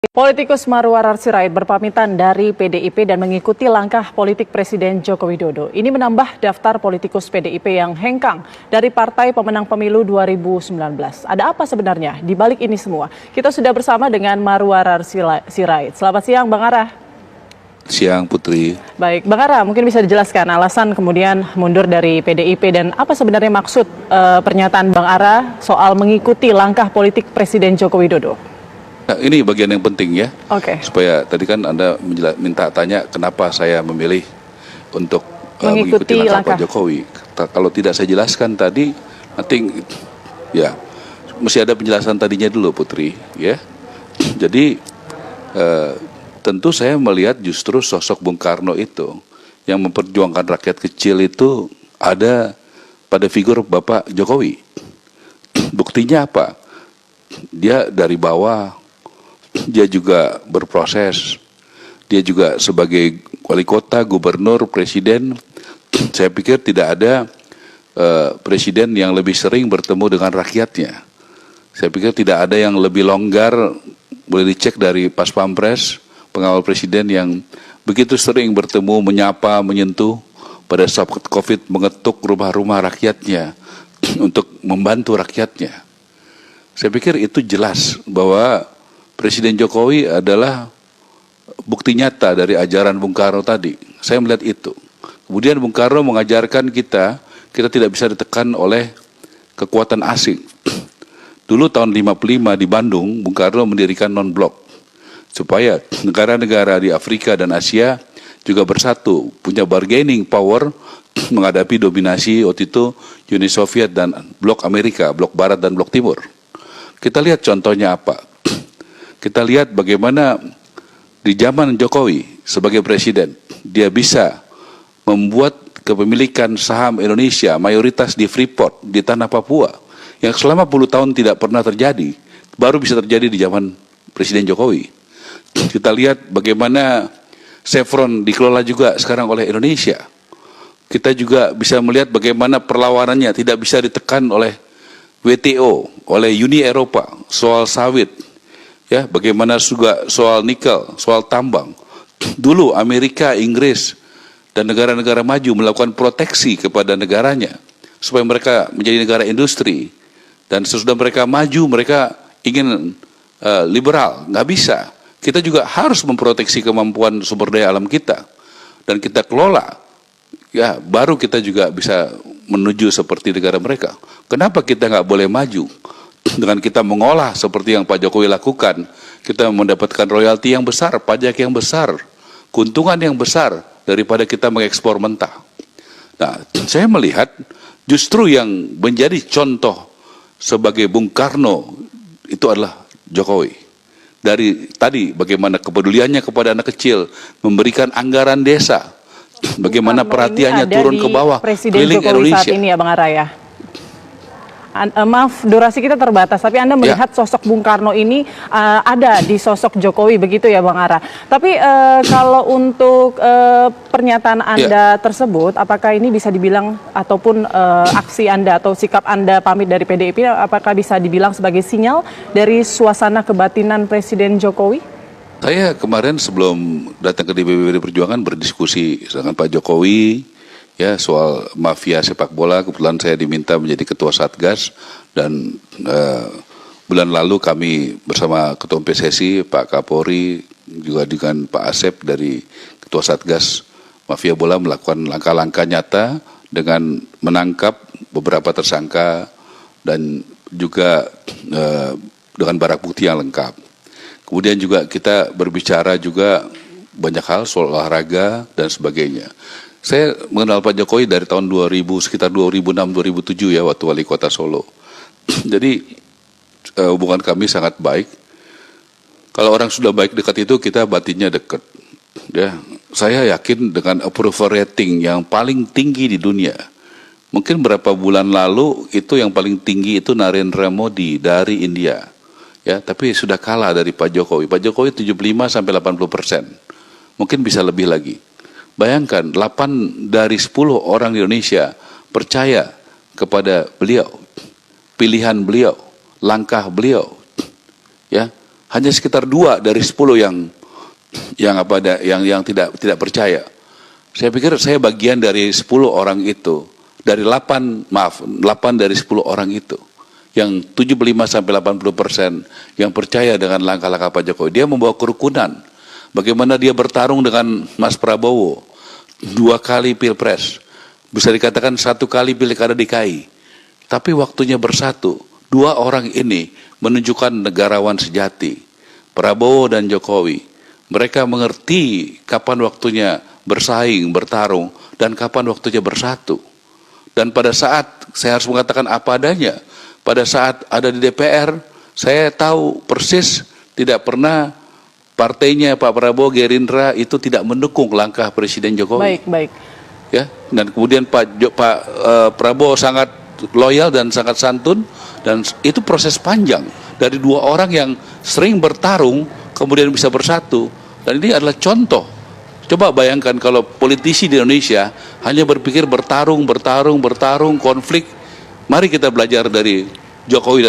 Politikus Marwarar Sirait berpamitan dari PDIP dan mengikuti langkah politik Presiden Joko Widodo. Ini menambah daftar politikus PDIP yang hengkang dari partai pemenang pemilu 2019. Ada apa sebenarnya di balik ini semua? Kita sudah bersama dengan Marwarar Sirait. Selamat siang, Bang Ara. Siang, Putri. Baik, Bang Ara, mungkin bisa dijelaskan alasan kemudian mundur dari PDIP dan apa sebenarnya maksud pernyataan Bang Ara soal mengikuti langkah politik Presiden Joko Widodo? Nah, ini bagian yang penting ya. Oke. Supaya tadi kan Anda minta tanya kenapa saya memilih untuk mengikuti langkah Pak Jokowi. Kalau tidak saya jelaskan tadi, nanti ya mesti ada penjelasan tadinya dulu, Putri. Ya. Jadi tentu saya melihat justru sosok Bung Karno itu yang memperjuangkan rakyat kecil itu ada pada figur Bapak Jokowi. Buktinya apa? Dia dari bawah. Dia juga berproses, dia juga sebagai wali kota, gubernur, presiden. Saya pikir tidak ada presiden yang lebih sering bertemu dengan rakyatnya. Saya pikir tidak ada yang lebih longgar, boleh dicek dari Pas Pampres, pengawal presiden yang begitu sering bertemu, menyapa, menyentuh pada saat COVID, mengetuk rumah-rumah rakyatnya untuk membantu rakyatnya. Saya pikir itu jelas bahwa Presiden Jokowi adalah bukti nyata dari ajaran Bung Karno tadi. Saya melihat itu. Kemudian Bung Karno mengajarkan kita tidak bisa ditekan oleh kekuatan asing. Dulu tahun 55 di Bandung, Bung Karno mendirikan non-blok. Supaya negara-negara di Afrika dan Asia juga bersatu, punya bargaining power menghadapi dominasi waktu itu Uni Soviet dan blok Amerika, blok Barat dan blok Timur. Kita lihat contohnya apa. Kita lihat bagaimana di zaman Jokowi sebagai presiden, dia bisa membuat kepemilikan saham Indonesia mayoritas di Freeport, di tanah Papua, yang selama puluh tahun tidak pernah terjadi, baru bisa terjadi di zaman Presiden Jokowi. Kita lihat bagaimana Chevron dikelola juga sekarang oleh Indonesia. Kita juga bisa melihat bagaimana perlawanannya tidak bisa ditekan oleh WTO, oleh Uni Eropa, soal sawit. Ya, bagaimana juga soal nikel, soal tambang. Dulu Amerika, Inggris, dan negara-negara maju melakukan proteksi kepada negaranya supaya mereka menjadi negara industri. Dan sesudah mereka maju, mereka ingin liberal, nggak bisa. Kita juga harus memproteksi kemampuan sumber daya alam kita dan kita kelola. Ya, baru kita juga bisa menuju seperti negara mereka. Kenapa kita nggak boleh maju? Dengan kita mengolah seperti yang Pak Jokowi lakukan, kita mendapatkan royalti yang besar, pajak yang besar, keuntungan yang besar daripada kita mengekspor mentah. Nah, saya melihat justru yang menjadi contoh sebagai Bung Karno itu adalah Jokowi. Dari tadi bagaimana kepeduliannya kepada anak kecil, memberikan anggaran desa, bagaimana perhatiannya turun ke bawah, keliling Indonesia. Saat ini ya Bang Ara ya. Maaf, durasi kita terbatas, tapi Anda melihat sosok Bung Karno ini ada di sosok Jokowi, begitu ya Bang Ara. Tapi kalau untuk pernyataan Anda tersebut, apakah ini bisa dibilang ataupun aksi Anda atau sikap Anda pamit dari PDIP, apakah bisa dibilang sebagai sinyal dari suasana kebatinan Presiden Jokowi? Saya kemarin sebelum datang ke DPP Perjuangan berdiskusi dengan Pak Jokowi, ya, soal mafia sepak bola. Kebetulan saya diminta menjadi ketua Satgas dan bulan lalu kami bersama ketua PSSI, Pak Kapolri, juga dengan Pak Asep dari ketua Satgas mafia bola melakukan langkah-langkah nyata dengan menangkap beberapa tersangka dan juga dengan barang bukti yang lengkap. Kemudian juga kita berbicara juga banyak hal soal olahraga dan sebagainya. Saya mengenal Pak Jokowi dari tahun 2000, sekitar 2006-2007 ya, waktu wali kota Solo. Jadi hubungan kami sangat baik. Kalau orang sudah baik dekat itu, kita batinnya dekat. Ya, saya yakin dengan approval rating yang paling tinggi di dunia. Mungkin berapa bulan lalu itu yang paling tinggi itu Narendra Modi dari India. Ya, tapi sudah kalah dari Pak Jokowi. Pak Jokowi 75-80%. Mungkin bisa lebih lagi. Bayangkan 8 dari 10 orang di Indonesia percaya kepada beliau, pilihan beliau, langkah beliau. Ya, hanya sekitar 2 dari 10 yang tidak percaya. Saya pikir saya bagian dari 10 orang itu, dari 8 dari 10 orang itu, yang 75 sampai 80% yang percaya dengan langkah-langkah Pak Jokowi. Dia membawa kerukunan. Bagaimana dia bertarung dengan Mas Prabowo 2 kali pilpres, bisa dikatakan 1 kali pilkada DKI, tapi waktunya bersatu. 2 orang ini menunjukkan negarawan sejati, Prabowo dan Jokowi. Mereka mengerti kapan waktunya bersaing, bertarung, dan kapan waktunya bersatu. Dan pada saat, saya harus mengatakan apa adanya, pada saat ada di DPR, saya tahu persis tidak pernah partainya Pak Prabowo, Gerindra itu tidak mendukung langkah Presiden Jokowi. Baik. Ya, dan kemudian Pak Prabowo sangat loyal dan sangat santun, dan itu proses panjang dari 2 orang yang sering bertarung kemudian bisa bersatu. Dan ini adalah contoh. Coba bayangkan kalau politisi di Indonesia hanya berpikir bertarung, konflik. Mari kita belajar dari Jokowi dan